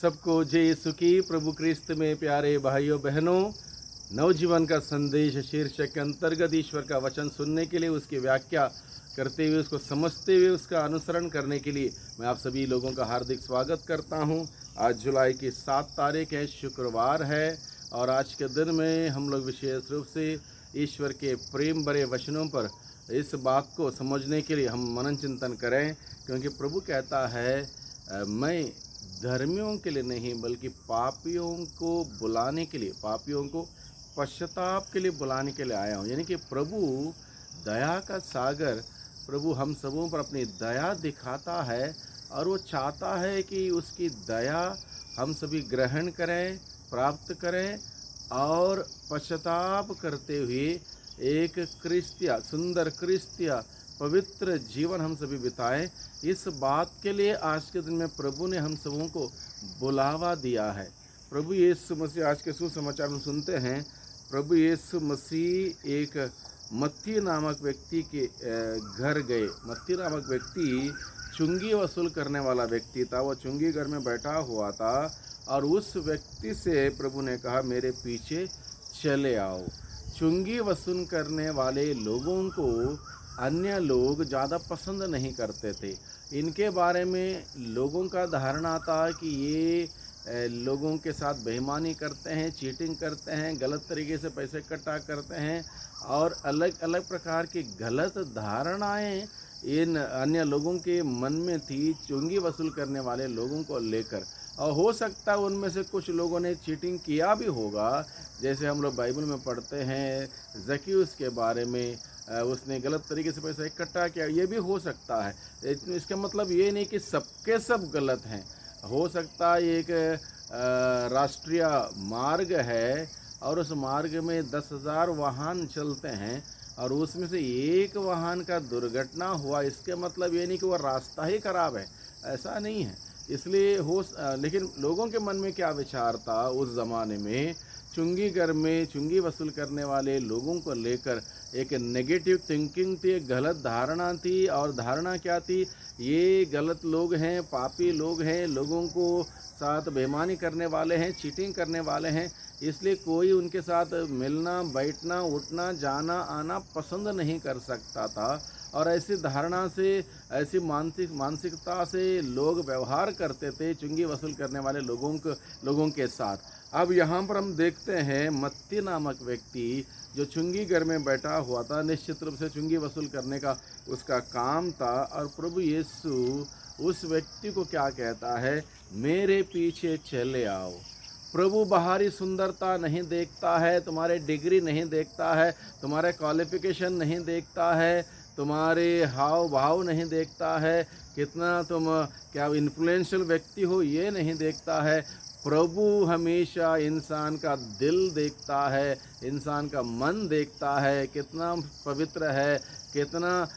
सबको जय यीशु की। प्रभु क्रिस्त में प्यारे भाइयों बहनों, नवजीवन का संदेश शीर्षक के अंतर्गत ईश्वर का वचन सुनने के लिए, उसकी व्याख्या करते हुए, उसको समझते हुए, उसका अनुसरण करने के लिए मैं आप सभी लोगों का हार्दिक स्वागत करता हूं। आज जुलाई की 7 तारीख है, शुक्रवार है, और आज के दिन में हम लोग विशेष रूप से ईश्वर के प्रेम भरे वचनों पर इस बात को समझने के लिए हम मनन चिंतन करें, क्योंकि प्रभु कहता है मैं धर्मियों के लिए नहीं बल्कि पापियों को बुलाने के लिए, पापियों को पश्चाताप के लिए बुलाने के लिए आया हूँ। यानी कि प्रभु दया का सागर, प्रभु हम सबों पर अपनी दया दिखाता है, और वो चाहता है कि उसकी दया हम सभी ग्रहण करें, प्राप्त करें, और पश्चाताप करते हुए एक क्रिस्तिया, सुंदर क्रिस्तिया, पवित्र जीवन हम सभी बिताएं। इस बात के लिए आज के दिन में प्रभु ने हम सबों को बुलावा दिया है। प्रभु यीशु मसीह, आज के सुसमाचार में सुनते हैं, प्रभु यीशु मसीह एक मत्ती नामक व्यक्ति के घर गए। मत्ती नामक व्यक्ति चुंगी वसूल करने वाला व्यक्ति था। वो चुंगी घर में बैठा हुआ था, और उस व्यक्ति से प्रभु ने कहा मेरे पीछे चले आओ। चुंगी वसूल करने वाले लोगों को अन्य लोग ज़्यादा पसंद नहीं करते थे। इनके बारे में लोगों का धारणा था कि ये लोगों के साथ बेईमानी करते हैं, चीटिंग करते हैं, गलत तरीके से पैसे इकट्ठा करते हैं, और अलग अलग प्रकार की गलत धारणाएं इन अन्य लोगों के मन में थी चुंगी वसूल करने वाले लोगों को लेकर। और हो सकता है उनमें से कुछ लोगों ने चीटिंग किया भी होगा, जैसे हम लोग बाइबल में पढ़ते हैं ज़क्कैयस के बारे में, उसने गलत तरीके से पैसा इकट्ठा किया, ये भी हो सकता है। इसका मतलब ये नहीं कि सबके सब गलत हैं। हो सकता है एक राष्ट्रीय मार्ग है, और उस मार्ग में 10,000 वाहन चलते हैं, और उसमें से एक वाहन का दुर्घटना हुआ, इसके मतलब ये नहीं कि वह रास्ता ही खराब है, ऐसा नहीं है। इसलिए लेकिन लोगों के मन में क्या विचार था उस ज़माने में, चुंगी घर में चुंगी वसूल करने वाले लोगों को लेकर एक नेगेटिव थिंकिंग थी, एक गलत धारणा थी। और धारणा क्या थी, ये गलत लोग हैं, पापी लोग हैं, लोगों को साथ बेईमानी करने वाले हैं, चीटिंग करने वाले हैं, इसलिए कोई उनके साथ मिलना, बैठना, उठना, जाना, आना पसंद नहीं कर सकता था। और ऐसी धारणा से, ऐसी मानसिकता से लोग व्यवहार करते थे चुंगी वसूल करने वाले लोगों के साथ। अब यहाँ पर हम देखते हैं मत्ती नामक व्यक्ति जो चुंगी घर में बैठा हुआ था, निश्चित रूप से चुंगी वसूल करने का उसका काम था। और प्रभु यीशु उस व्यक्ति को क्या कहता है, मेरे पीछे चले आओ। प्रभु बाहरी सुंदरता नहीं देखता है, तुम्हारे डिग्री नहीं देखता है, तुम्हारे क्वालिफिकेशन नहीं देखता है, तुम्हारे हाव भाव नहीं देखता है, कितना तुम क्या इन्फ्लुएंशियल व्यक्ति हो ये नहीं देखता है। प्रभु हमेशा इंसान का दिल देखता है, इंसान का मन देखता है, कितना पवित्र है, कितना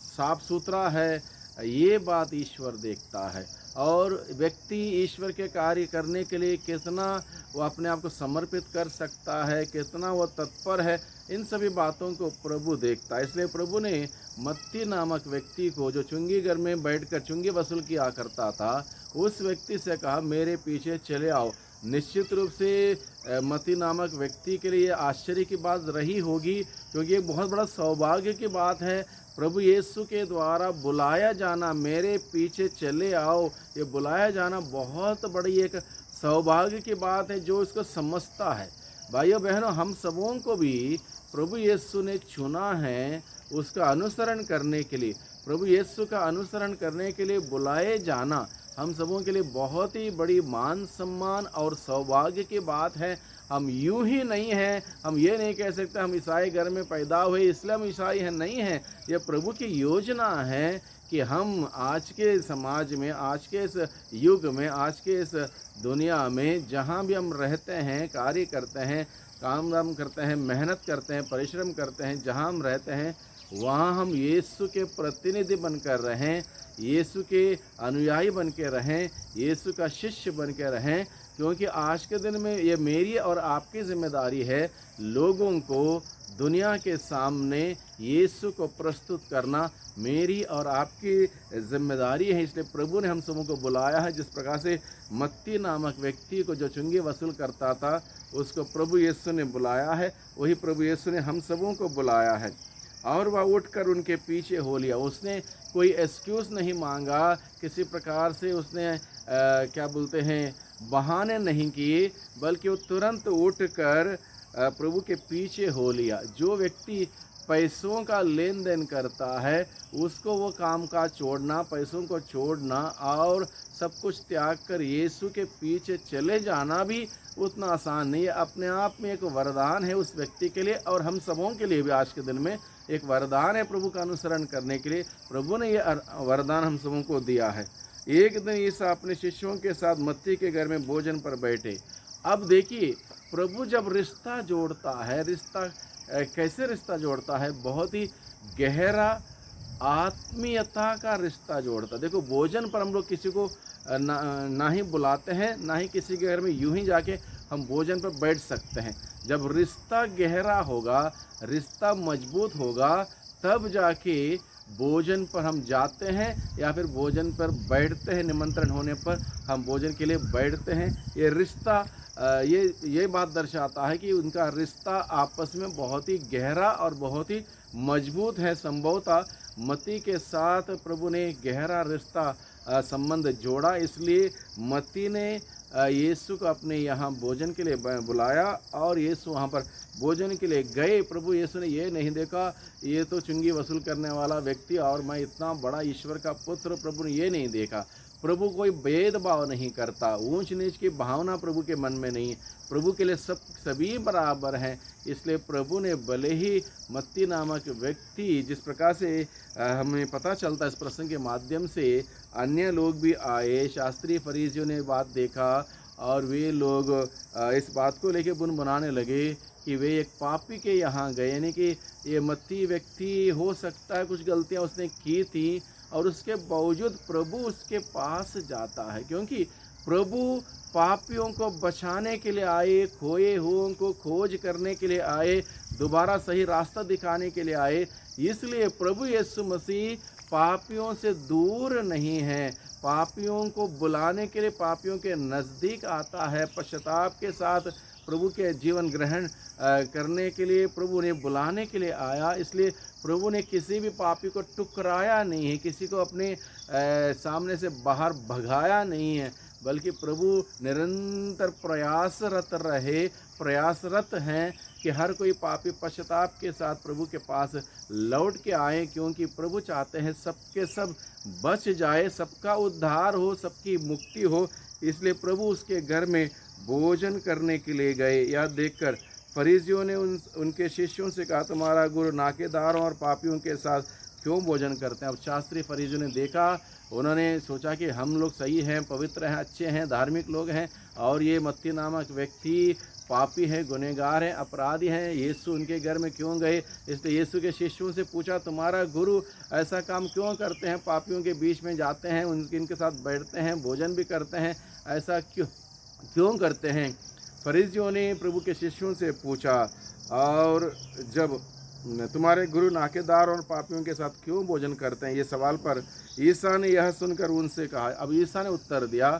साफ सुथरा है, ये बात ईश्वर देखता है। और व्यक्ति ईश्वर के कार्य करने के लिए कितना वो अपने आप को समर्पित कर सकता है, कितना वो तत्पर है, इन सभी बातों को प्रभु देखता है। इसलिए प्रभु ने मत्ती नामक व्यक्ति को, जो चुंगी घर में बैठकर चुंगी वसूल किया करता था, उस व्यक्ति से कहा मेरे पीछे चले आओ। निश्चित रूप से मत्ती नामक व्यक्ति के लिए आश्चर्य की बात रही होगी, क्योंकि ये बहुत बड़ा सौभाग्य की बात है। प्रभु यीशु के द्वारा बुलाया जाना, मेरे पीछे चले आओ, ये बुलाया जाना बहुत बड़ी एक सौभाग्य की बात है जो इसको समझता है। भाइयों बहनों, हम सबों को भी प्रभु यीशु ने चुना है उसका अनुसरण करने के लिए। प्रभु यीशु का अनुसरण करने के लिए बुलाए जाना हम सबों के लिए बहुत ही बड़ी मान सम्मान और सौभाग्य की बात है। हम यूं ही नहीं हैं, हम ये नहीं कह सकते हम ईसाई घर में पैदा हुए इसलिए हम ईसाई हैं, नहीं हैं। यह प्रभु की योजना है कि हम आज के समाज में, आज के इस युग में, आज के इस दुनिया में जहाँ भी हम रहते हैं, कार्य करते हैं, काम करते हैं, मेहनत करते हैं, परिश्रम करते हैं, जहाँ हम रहते हैं वहाँ हम यीशु के प्रतिनिधि बनकर रहें, यीशु के अनुयायी बन के रहें, यीशु का शिष्य बन के रहें। क्योंकि आज के दिन में ये मेरी और आपकी ज़िम्मेदारी है, लोगों को दुनिया के सामने यीशु को प्रस्तुत करना मेरी और आपकी ज़िम्मेदारी है। इसलिए प्रभु ने हम सबों को बुलाया है। जिस प्रकार से मत्ती नामक व्यक्ति को जो चुंगी वसूल करता था, उसको प्रभु यीशु ने बुलाया है, वही प्रभु यीशु ने हम सबों को बुलाया है। और वह उठकर उनके पीछे हो लिया। उसने कोई एक्सक्यूज़ नहीं मांगा, किसी प्रकार से उसने क्या बोलते हैं, बहाने नहीं किए, बल्कि वो तुरंत उठकर प्रभु के पीछे हो लिया। जो व्यक्ति पैसों का लेन देन करता है, उसको वो काम का छोड़ना, पैसों को छोड़ना और सब कुछ त्याग कर यीशु के पीछे चले जाना भी उतना आसान नहीं है। अपने आप में एक वरदान है उस व्यक्ति के लिए, और हम सबों के लिए भी आज के दिन में एक वरदान है प्रभु का अनुसरण करने के लिए। प्रभु ने ये वरदान हम सबों को दिया है। एक दिन यीशु अपने शिष्यों के साथ मत्ती के घर में भोजन पर बैठे। अब देखिए, प्रभु जब रिश्ता जोड़ता है, रिश्ता कैसे रिश्ता जोड़ता है, बहुत ही गहरा आत्मीयता का रिश्ता जोड़ता है। देखो, भोजन पर हम लोग किसी को ना ही बुलाते हैं, ना ही किसी के घर में यूं ही जाके हम भोजन पर बैठ सकते हैं। जब रिश्ता गहरा होगा, रिश्ता मजबूत होगा, तब जाके भोजन पर हम जाते हैं या फिर भोजन पर बैठते हैं। निमंत्रण होने पर हम भोजन के लिए बैठते हैं। ये रिश्ता ये बात दर्शाता है कि उनका रिश्ता आपस में बहुत ही गहरा और बहुत ही मजबूत है। संभवतः मत्ती के साथ प्रभु ने गहरा रिश्ता संबंध जोड़ा, इसलिए मत्ती ने यीशु को अपने यहाँ भोजन के लिए बुलाया और यीशु वहाँ पर भोजन के लिए गए। प्रभु यीशु ने ये नहीं देखा ये तो चुंगी वसूल करने वाला व्यक्ति और मैं इतना बड़ा ईश्वर का पुत्र, प्रभु ने ये नहीं देखा। प्रभु कोई भेदभाव नहीं करता, ऊंच नीच की भावना प्रभु के मन में नहीं है। प्रभु के लिए सभी बराबर हैं। इसलिए प्रभु ने भले ही मत्ती नामक व्यक्ति, जिस प्रकार से हमें पता चलता है इस प्रसंग के माध्यम से, अन्य लोग भी आए, शास्त्री फरीसियों ने बात देखा और वे लोग इस बात को लेके बुनबुनाने लगे कि वे एक पापी के यहाँ गए, यानी कि ये मत्ती व्यक्ति हो सकता है कुछ गलतियाँ उसने की थी और उसके बावजूद प्रभु उसके पास जाता है, क्योंकि प्रभु पापियों को बचाने के लिए आए, खोए हुओं को खोज करने के लिए आए, दोबारा सही रास्ता दिखाने के लिए आए। इसलिए प्रभु यीशु मसीह पापियों से दूर नहीं है, पापियों को बुलाने के लिए पापियों के नज़दीक आता है। पश्चाताप के साथ प्रभु के जीवन ग्रहण करने के लिए प्रभु ने बुलाने के लिए आया। इसलिए प्रभु ने किसी भी पापी को टुकराया नहीं है, किसी को अपने सामने से बाहर भगाया नहीं है, बल्कि प्रभु निरंतर प्रयासरत हैं कि हर कोई पापी पश्चाताप के साथ प्रभु के पास लौट के आए, क्योंकि प्रभु चाहते हैं सबके सब बच जाए, सबका उद्धार हो, सबकी मुक्ति हो। इसलिए प्रभु उसके घर में भोजन करने के लिए गए। यह देखकर फरीसियों ने उनके शिष्यों से कहा, तुम्हारा गुरु नाकेदारों और पापियों के साथ क्यों भोजन करते हैं। अब शास्त्री फरीसियों ने देखा, उन्होंने सोचा कि हम लोग सही हैं, पवित्र हैं, अच्छे हैं, धार्मिक लोग हैं, और ये मत्ती नामक व्यक्ति पापी है, गुनहगार हैं, अपराधी हैं, यीशु उनके घर में क्यों गए। इसलिए यीशु के शिष्यों से पूछा, तुम्हारा गुरु ऐसा काम क्यों करते हैं, पापियों के बीच में जाते हैं, उनके साथ बैठते हैं, भोजन भी करते हैं, ऐसा क्यों करते हैं। फरीसियों ने प्रभु के शिष्यों से पूछा, और जब तुम्हारे गुरु नाकेदार और पापियों के साथ क्यों भोजन करते हैं, ये सवाल पर ईसा ने यह सुनकर उनसे कहा। अब ईसा ने उत्तर दिया,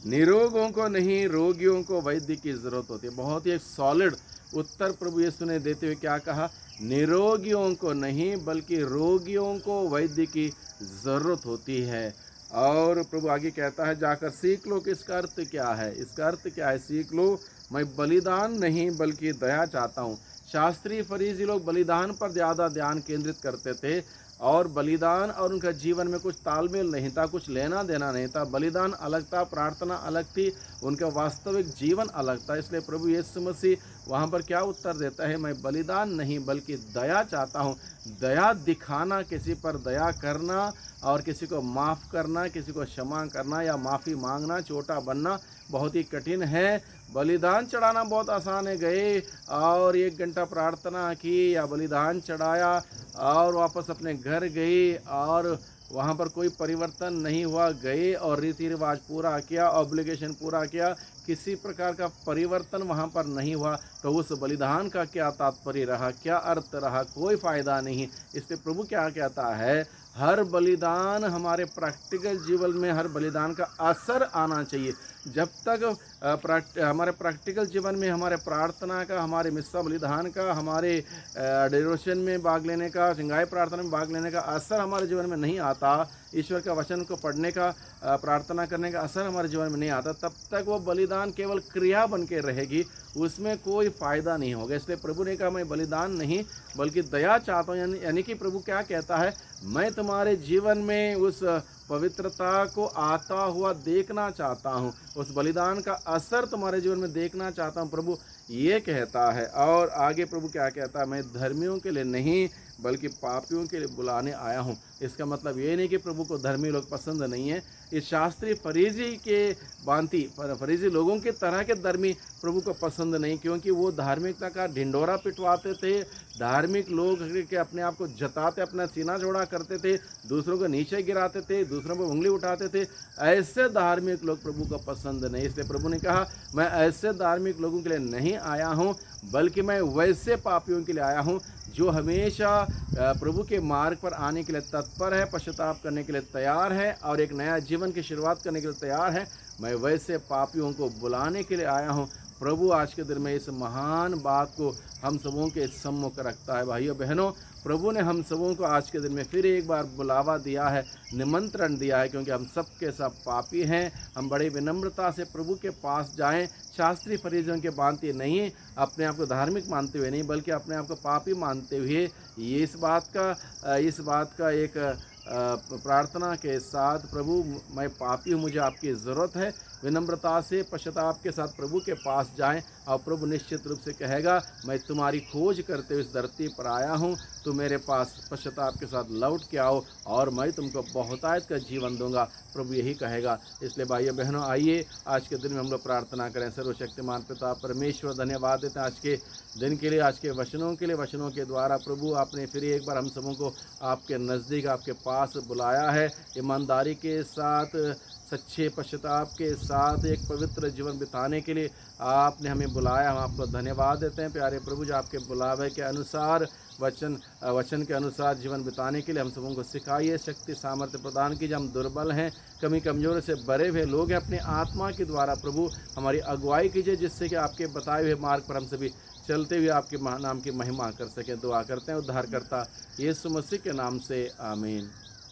निरोगों को नहीं, रोगियों को वैद्य की ज़रूरत होती है। बहुत ही एक सॉलिड उत्तर प्रभु यीशु ने देते हुए क्या कहा, निरोगियों को नहीं बल्कि रोगियों को वैद्य की ज़रूरत होती है। और प्रभु आगे कहता है, जाकर सीख लो कि इसका अर्थ क्या है। इसका अर्थ क्या है, सीख लो, मैं बलिदान नहीं बल्कि दया चाहता हूँ। शास्त्री फरीसी लोग बलिदान पर ज़्यादा ध्यान केंद्रित करते थे, और बलिदान और उनका जीवन में कुछ तालमेल नहीं था, कुछ लेना देना नहीं था। बलिदान अलग था, प्रार्थना अलग थी, उनका वास्तविक जीवन अलग था। इसलिए प्रभु यीशु मसीह वहाँ पर क्या उत्तर देता है, मैं बलिदान नहीं बल्कि दया चाहता हूँ। दया दिखाना, किसी पर दया करना और किसी को माफ़ करना, किसी को क्षमा करना या माफ़ी मांगना, छोटा बनना बहुत ही कठिन है। बलिदान चढ़ाना बहुत आसान है। गए और 1 घंटा प्रार्थना की या बलिदान चढ़ाया और वापस अपने घर गए और वहाँ पर कोई परिवर्तन नहीं हुआ, गए और रीति रिवाज पूरा किया, ऑब्लिगेशन पूरा किया, किसी प्रकार का परिवर्तन वहाँ पर नहीं हुआ, तो उस बलिदान का क्या तात्पर्य रहा, क्या अर्थ रहा? कोई फ़ायदा नहीं। इसलिए प्रभु क्या कहता है, हर बलिदान हमारे प्रैक्टिकल जीवन में, हर बलिदान का असर आना चाहिए। जब तक हमारे प्रैक्टिकल जीवन में हमारे प्रार्थना का, हमारे मिस्सा बलिदान का, हमारे डिवोशन में भाग लेने का, सिंगाई प्रार्थना में भाग लेने का असर हमारे जीवन में नहीं आता, ईश्वर का वचन को पढ़ने का, प्रार्थना करने का असर हमारे जीवन में नहीं आता, तब तक वो बलिदान केवल क्रिया बन के रहेगी, उसमें कोई फ़ायदा नहीं होगा। इसलिए प्रभु ने कहा, मैं बलिदान नहीं बल्कि दया चाहता हूँ। यानी कि प्रभु क्या कहता है, मैं तुम्हारे जीवन में उस पवित्रता को आता हुआ देखना चाहता हूँ, उस बलिदान का असर तुम्हारे जीवन में देखना चाहता हूँ, प्रभु ये कहता है। और आगे प्रभु क्या कहता है, मैं धर्मियों के लिए नहीं बल्कि पापियों के लिए बुलाने आया हूँ। इसका मतलब ये नहीं कि प्रभु को धर्मी लोग पसंद नहीं है। इस शास्त्री फरीसी के भांति, फरीसी लोगों के तरह के धर्मी प्रभु को पसंद नहीं, क्योंकि वो धार्मिकता का ढिंढोरा पिटवाते थे। धार्मिक लोग के अपने आप को जताते, अपना सीना चौड़ा करते थे, दूसरों को नीचे गिराते थे, दूसरों पर उंगली उठाते थे। ऐसे धार्मिक लोग प्रभु को पसंद नहीं। इसलिए प्रभु ने कहा, मैं ऐसे धार्मिक लोगों के लिए नहीं आया हूँ, बल्कि मैं वैसे पापियों के लिए आया हूँ जो हमेशा प्रभु के मार्ग पर आने के लिए तत्पर है, पश्चाताप करने के लिए तैयार है और एक नया जीवन की शुरुआत करने के लिए तैयार है। मैं वैसे पापियों को बुलाने के लिए आया हूँ। प्रभु आज के दिन में इस महान बात को हम सबों के सम्मुख रखता है। भाइयों बहनों, प्रभु ने हम सबों को आज के दिन में फिर एक बार बुलावा दिया है, निमंत्रण दिया है, क्योंकि हम सब के सब पापी हैं। हम बड़ी विनम्रता से प्रभु के पास जाएं, शास्त्री फरीसियों के भांति नहीं, अपने आप को धार्मिक मानते हुए नहीं, बल्कि अपने आप को पापी मानते हुए ये इस बात का एक प्रार्थना के साथ, प्रभु मैं पापी हूँ, मुझे आपकी ज़रूरत है, विनम्रता से पश्चाताप के साथ प्रभु के पास जाएं और प्रभु निश्चित रूप से कहेगा, मैं तुम्हारी खोज करते हुए इस धरती पर आया हूँ, तुम मेरे पास पश्चाताप के साथ लौट के आओ और मैं तुमको बहुतायत का जीवन दूंगा। प्रभु यही कहेगा। इसलिए भाइयों बहनों, आइए आज के दिन में हम लोग प्रार्थना करें। सर्वशक्तिमान पिता परमेश्वर, धन्यवाद देते हैं आज के दिन के लिए, आज के वचनों के लिए। वचनों के द्वारा प्रभु आपने फिर एक बार हम सबों को आपके नज़दीक, आपके पास बुलाया है। ईमानदारी के साथ, सच्चे पश्चाताप के साथ एक पवित्र जीवन बिताने के लिए आपने हमें बुलाया। हम आपको धन्यवाद देते हैं प्यारे प्रभु, जो आपके बुलावे के अनुसार, वचन के अनुसार जीवन बिताने के लिए हम सबों को सिखाइए, शक्ति सामर्थ्य प्रदान कीजिए। हम दुर्बल हैं, कमी कमजोरी से भरे हुए लोग हैं। अपने आत्मा के द्वारा प्रभु हमारी अगुवाई कीजिए, जिससे कि आपके बताए हुए मार्ग पर हम सभी चलते हुए आपके नाम की महिमा कर सकें। दुआ करते हैं उद्धारकर्ता यीशु मसीह के नाम से, आमीन।